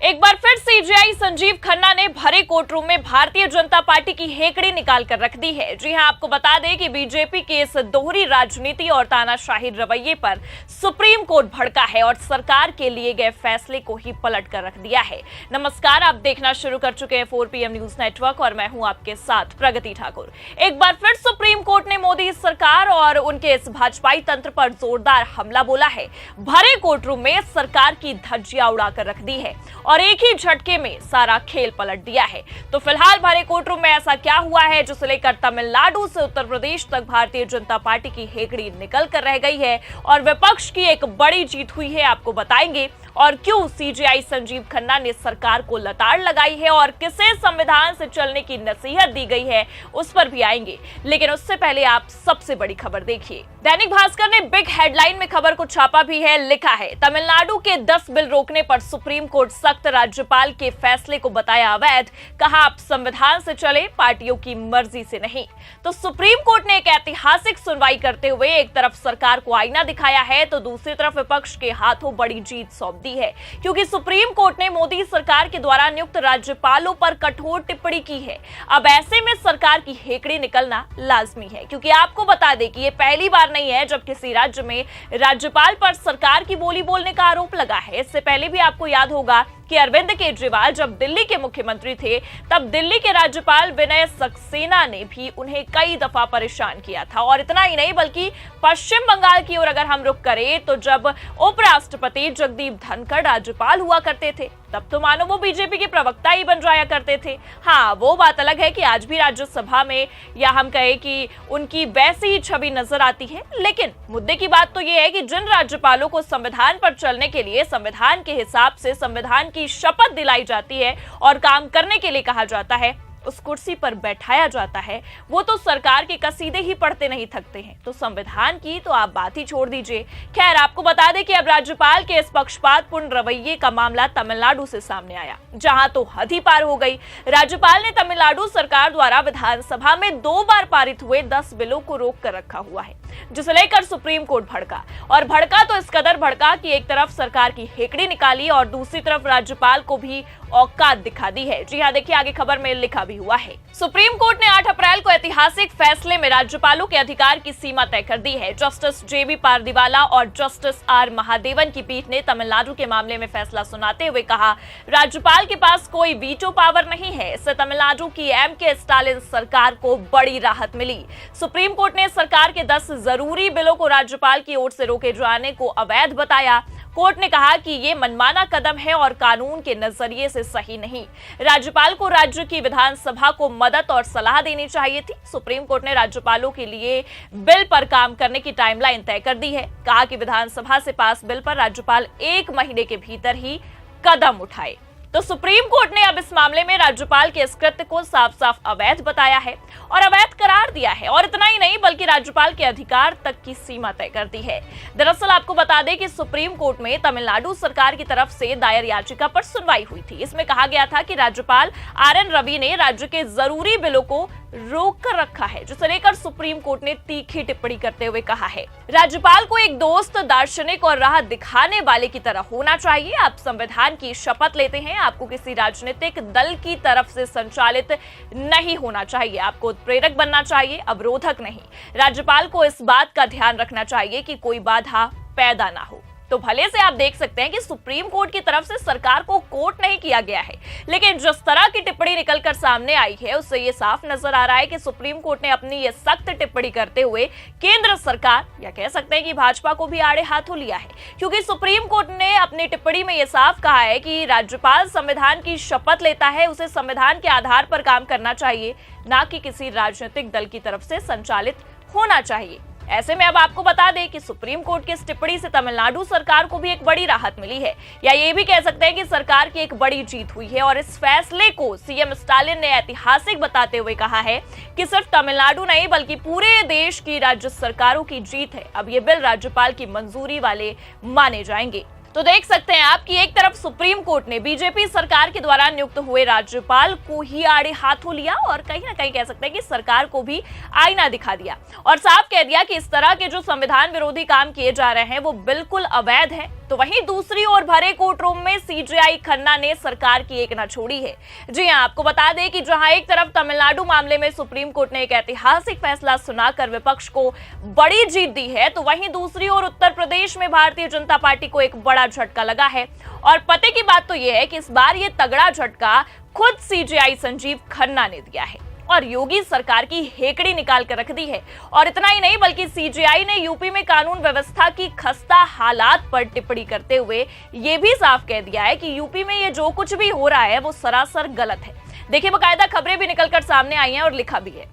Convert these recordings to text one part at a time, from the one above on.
एक बार फिर सीजेआई संजीव खन्ना ने भरे कोर्ट रूम में भारतीय जनता पार्टी की हेकड़ी निकाल कर रख दी है। जी हां, आपको बता दें कि बीजेपी के इस दोहरी राजनीति और तानाशाही रवैये पर सुप्रीम कोर्ट भड़का है और सरकार के लिए गए फैसले को ही पलट कर रख दिया है। नमस्कार, आप देखना शुरू कर चुके हैं 4PM न्यूज नेटवर्क और मैं हूं आपके साथ प्रगति ठाकुर। एक बार फिर सुप्रीम कोर्ट ने मोदी सरकार और उनके इस भाजपाई तंत्र पर जोरदार हमला बोला है। भरे कोर्ट रूम में सरकार की धज्जियां उड़ाकर रख दी है और एक ही झटके में सारा खेल पलट दिया है। तो फिलहाल भरे कोर्ट रूम में ऐसा क्या हुआ है जिसे लेकर तमिलनाडु से उत्तर प्रदेश तक भारतीय जनता पार्टी की हेकड़ी निकल कर रह गई है और विपक्ष की एक बड़ी जीत हुई है, आपको बताएंगे। और क्यों सीजेआई संजीव खन्ना ने सरकार को लताड़ लगाई है और किसे संविधान से चलने की नसीहत दी गई है, उस पर भी आएंगे। लेकिन उससे पहले आप सबसे बड़ी खबर देखिए। दैनिक भास्कर ने बिग हेडलाइन में खबर को छापा भी है। लिखा है, तमिलनाडु के 10 बिल रोकने पर सुप्रीम कोर्ट सख्त, राज्यपाल के फैसले को बताया अवैध। कहा आप संविधान से चले, पार्टियों की मर्जी से नहीं। तो सुप्रीम कोर्ट ने एक ऐतिहासिक सुनवाई करते हुए एक तरफ सरकार को आईना दिखाया है तो दूसरी तरफ विपक्ष के हाथों बड़ी जीत सौंप दी है, क्योंकि सुप्रीम कोर्ट ने मोदी सरकार के द्वारा नियुक्त राज्यपालों पर कठोर टिप्पणी की है। अब ऐसे में सरकार की हेकड़ी निकलना लाजमी है, क्योंकि आपको बता दें कि ये पहली बार नहीं है जब किसी राज्य में राज्यपाल पर सरकार की बोली बोलने का आरोप लगा है। इससे पहले भी आपको याद होगा कि अरविंद केजरीवाल जब दिल्ली के मुख्यमंत्री थे तब दिल्ली के राज्यपाल विनय सक्सेना ने भी उन्हें कई दफा परेशान किया था। और इतना ही नहीं, बल्कि पश्चिम बंगाल की ओर अगर हम रुख करें तो जब उपराष्ट्रपति जगदीप धनखड़ राज्यपाल हुआ करते थे तब तो मानो वो बीजेपी के प्रवक्ता ही बन जाया करते थे। हाँ, वो बात अलग है कि आज भी राज्यसभा में या हम कहें कि उनकी वैसी ही छवि नजर आती है। लेकिन मुद्दे की बात तो ये है कि जिन राज्यपालों को संविधान पर चलने के लिए संविधान के हिसाब से संविधान की शपथ दिलाई जाती है और काम करने के लिए कहा जाता है, उस कुर्सी पर बैठाया जाता है, वो तो सरकार के कसीदे ही पढ़ते नहीं थकते हैं। तो संविधान की तो आप बात ही छोड़ दीजिए। खैर, आपको बता दें कि अब राज्यपाल के इस पक्षपातपूर्ण रवैये का मामला तमिलनाडु से सामने आया, जहां तो हद ही पार हो गई। राज्यपाल ने तमिलनाडु सरकार द्वारा विधानसभा में 2 बार पारित हुए 10 बिलों को रोक कर रखा हुआ है, जिसे लेकर सुप्रीम कोर्ट भड़का। और भड़का तो इस कदर भड़का कि एक तरफ सरकार की हेकड़ी निकाली और दूसरी तरफ राज्यपाल को भी औकात दिखा दी है। जी हां, देखिए आगे खबर में लिखा भी हुआ है। सुप्रीम कोर्ट ने 8 अप्रैल को ऐतिहासिक फैसले में राज्यपालों के अधिकार की सीमा तय कर दी है। जस्टिस JB पारदीवाला और जस्टिस R महादेवन की पीठ ने तमिलनाडु के मामले में फैसला सुनाते हुए कहा, राज्यपाल के पास कोई वीटो पावर नहीं है। इससे तमिलनाडु की MK स्टालिन सरकार को बड़ी राहत मिली। सुप्रीम कोर्ट ने सरकार के 10 जरूरी बिलों को राज्यपाल की ओर से रोके जाने को अवैध बताया। कोर्ट ने कहा कि ये मनमाना कदम है और कानून के नजरिए से सही नहीं। राज्यपाल को राज्य की विधानसभा को मदद और सलाह देनी चाहिए थी। सुप्रीम कोर्ट ने राज्यपालों के लिए बिल पर काम करने की टाइमलाइन तय कर दी है। कहा कि विधानसभा से पास बिल पर राज्यपाल 1 महीने के भीतर ही कदम उठाए। तो सुप्रीम कोर्ट ने अब इस मामले में राज्यपाल के इस कृत्य को साफ साफ अवैध बताया है और अवैध करार दिया है। और इतना ही नहीं, बल्कि राज्यपाल के अधिकार तक की सीमा तय कर दी है। दरअसल आपको बता दें कि सुप्रीम कोर्ट में तमिलनाडु सरकार की तरफ से दायर याचिका पर सुनवाई हुई थी। इसमें कहा गया था कि राज्यपाल RN रवि ने राज्य के जरूरी बिलों को रोक कर रखा है, जिसे लेकर सुप्रीम कोर्ट ने तीखी टिप्पणी करते हुए कहा है, राज्यपाल को एक दोस्त, दार्शनिक और राह दिखाने वाले की तरह होना चाहिए। आप संविधान की शपथ लेते हैं, आपको किसी राजनीतिक दल की तरफ से संचालित नहीं होना चाहिए। आपको उत्प्रेरक बनना चाहिए, अवरोधक नहीं। राज्यपाल को इस बात का ध्यान रखना चाहिए कि कोई बाधा पैदा ना हो। तो भले से आप देख सकते हैं कि सुप्रीम कोर्ट की तरफ से सरकार को कोर्ट नहीं किया गया है, लेकिन जिस तरह की टिप्पणी निकलकर सामने आई है उससे ये साफ नजर आ रहा है कि सुप्रीम कोर्ट ने अपनी ये सख्त टिप्पणी करते हुए केंद्र सरकार या कह सकते हैं कि भाजपा को भी आड़े हाथों लिया है। क्योंकि सुप्रीम कोर्ट ने अपनी टिप्पणी में ये साफ कहा है कि राज्यपाल संविधान की शपथ लेता है, उसे संविधान के आधार पर काम करना चाहिए, ना कि किसी राजनीतिक दल की तरफ से संचालित होना चाहिए। ऐसे में अब आपको बता दें कि सुप्रीम कोर्ट की इस टिप्पणी से तमिलनाडु सरकार को भी एक बड़ी राहत मिली है, या ये भी कह सकते हैं कि सरकार की एक बड़ी जीत हुई है। और इस फैसले को CM स्टालिन ने ऐतिहासिक बताते हुए कहा है कि सिर्फ तमिलनाडु नहीं बल्कि पूरे देश की राज्य सरकारों की जीत है। अब ये बिल राज्यपाल की मंजूरी वाले माने जाएंगे। तो देख सकते हैं आप कि एक तरफ सुप्रीम कोर्ट ने बीजेपी सरकार के द्वारा नियुक्त हुए राज्यपाल को ही आड़े हाथों लिया और कहीं ना कहीं कह सकते हैं कि सरकार को भी आईना दिखा दिया और साफ कह दिया कि इस तरह के जो संविधान विरोधी काम किए जा रहे हैं वो बिल्कुल अवैध है तो वहीं दूसरी ओर भरे कोर्ट रूम में सीजेआई खन्ना ने सरकार की एक न छोड़ी है। जी हां, आपको बता दें कि जहां एक तरफ तमिलनाडु मामले में सुप्रीम कोर्ट ने एक ऐतिहासिक फैसला सुनाकर विपक्ष को बड़ी जीत दी है, तो वहीं दूसरी ओर उत्तर प्रदेश में भारतीय जनता पार्टी को एक बड़ा झटका लगा है। और पते की बात तो यह है कि इस बार यह तगड़ा झटका खुद सीजेआई संजीव खन्ना ने दिया है और योगी सरकार की हेकड़ी निकाल कर रख दी है। और इतना ही नहीं, बल्कि सीजेआई ने यूपी में कानून व्यवस्था की खस्ता हालात पर टिप्पणी करते हुए यह भी साफ कह दिया है कि यूपी में ये जो कुछ भी हो रहा है वो सरासर गलत है। देखिए, बाकायदा खबरें भी निकलकर सामने आई हैं और लिखा भी है,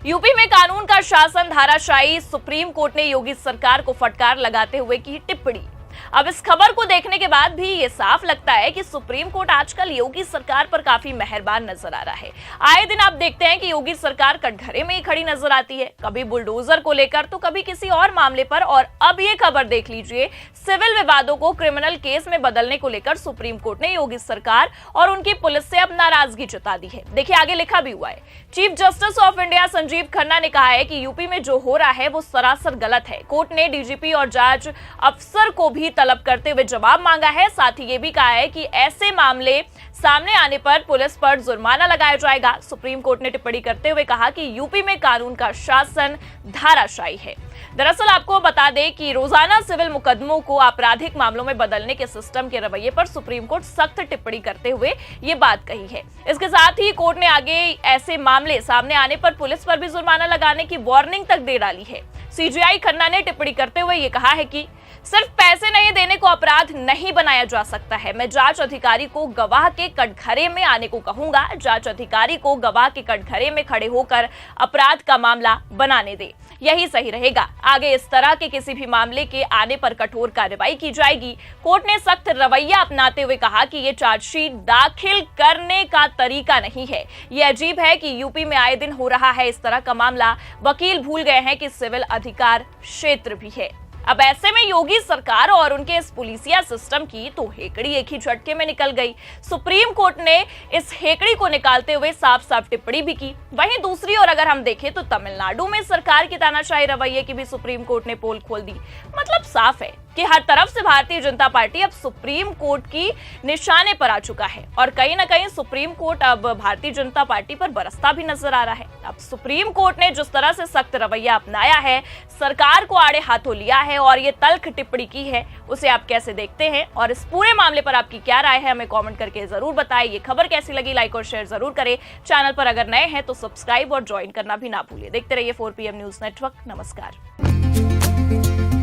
यूपी में कानून का शासन धाराशाही, सुप्रीम कोर्ट ने योगी सरकार को फटकार लगाते हुए की टिप्पणी। अब इस खबर को देखने के बाद भी ये साफ लगता है कि सुप्रीम कोर्ट आजकल योगी सरकार पर काफी मेहरबान नजर आ रहा है। आए दिन आप देखते हैं कि योगी सरकार कटघरे में ही खड़ी नजर आती है, कभी बुलडोजर को लेकर तो कभी किसी और मामले पर। और अब ये खबर देख लीजिए, सिविल विवादों को क्रिमिनल केस में बदलने को लेकर सुप्रीम कोर्ट ने योगी सरकार और उनकी पुलिस से अब नाराजगी जता दी है। देखिए, आगे लिखा भी हुआ है, chief justice of India Sanjeev Khanna ने कहा है कि यूपी में जो हो रहा है वो सरासर गलत है। कोर्ट ने डीजीपी और जांच अफसर को भी तलब करते हुए जवाब मांगा है। साथ ही ये भी कहा है कि ऐसे मामले सामने आने पर पुलिस पर जुर्माना लगाया जाएगा। सुप्रीम कोर्ट ने टिप्पणी करते हुए कहा कि यूपी में कानून का शासन धाराशाही है। दरअसल आपको बता दें कि रोजाना सिविल मुकदमों को आपराधिक मामलों में बदलने के सिस्टम के रवैये पर सुप्रीम कोर्ट सख्त टिप्पणी करते हुए ये बात कही है। इसके साथ ही कोर्ट ने आगे ऐसे मामले सामने आने पर पुलिस पर भी जुर्माना लगाने की वार्निंग तक दे डाली है। सीजेआई खन्ना ने टिप्पणी करते हुए ये कहा है कि सिर्फ पैसे नहीं देने को अपराध नहीं बनाया जा सकता है। मैं जांच अधिकारी को गवाह के कटघरे में आने को कहूंगा। जांच अधिकारी को गवाह के कटघरे में खड़े होकर अपराध का मामला बनाने दे, यही सही रहेगा। आगे इस तरह के किसी भी मामले के आने पर कठोर कार्रवाई की जाएगी। कोर्ट ने सख्त रवैया अपनाते हुए कहा कि ये चार्जशीट दाखिल करने का तरीका नहीं है। ये अजीब है कि यूपी में आए दिन हो रहा है इस तरह का मामला। वकील भूल गए हैं कि सिविल अधिकार क्षेत्र भी है। अब ऐसे में योगी सरकार और उनके इस पुलिसिया सिस्टम की तो हेकड़ी एक ही झटके में निकल गई। सुप्रीम कोर्ट ने इस हेकड़ी को निकालते हुए साफ साफ टिप्पणी भी की। वहीं दूसरी ओर अगर हम देखें तो तमिलनाडु में सरकार की तानाशाही रवैये की भी सुप्रीम कोर्ट ने पोल खोल दी। मतलब साफ है कि हर तरफ से भारतीय जनता पार्टी अब सुप्रीम कोर्ट की निशाने पर आ चुका है और कहीं ना कहीं सुप्रीम कोर्ट अब भारतीय जनता पार्टी पर बरसता भी नजर आ रहा है। अब सुप्रीम कोर्ट ने जिस तरह से सख्त रवैया अपनाया है, सरकार को आड़े हाथों लिया है और ये तल्ख टिप्पणी की है, उसे आप कैसे देखते हैं और इस पूरे मामले पर आपकी क्या राय है, हमें कमेंट करके जरूर बताएं। ये खबर कैसी लगी, लाइक और शेयर जरूर करें। चैनल पर अगर नए हैं तो सब्सक्राइब और ज्वाइन करना भी ना भूलिए। देखते रहिए 4PM न्यूज नेटवर्क। नमस्कार।